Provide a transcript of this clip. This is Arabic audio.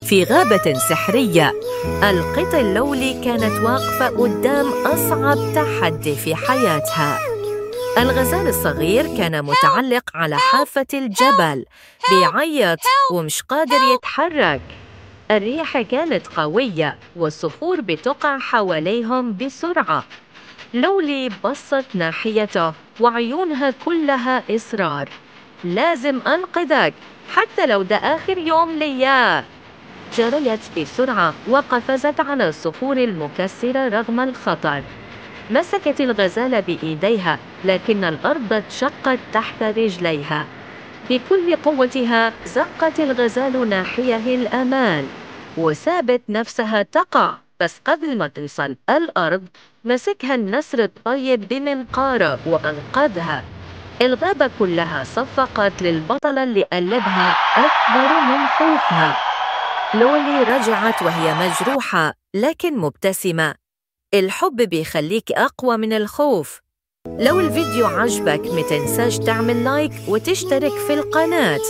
في غابة سحرية، القط اللولي كانت واقفة قدام أصعب تحدي في حياتها. الغزال الصغير كان متعلق على حافة الجبل بيعيط ومش قادر يتحرك. الريح كانت قوية والصخور بتقع حواليهم بسرعة. لولي بصت ناحيته وعيونها كلها إصرار. لازم أنقذك حتى لو ده آخر يوم ليا. جريت بسرعة وقفزت على الصخور المكسرة رغم الخطر. مسكت الغزالة بإيديها لكن الأرض اتشقت تحت رجليها. بكل قوتها زقت الغزال ناحية الأمان وسابت نفسها تقع، بس قبل ما توصل الأرض مسكها النسر الطيب بمنقاره وأنقذها. الغابة كلها صفقت للبطلة اللي قلبها أكبر من خوفها. لولي رجعت وهي مجروحة لكن مبتسمة. الحب بيخليك أقوى من الخوف. لو الفيديو عجبك متنساش تعمل لايك وتشترك في القناة.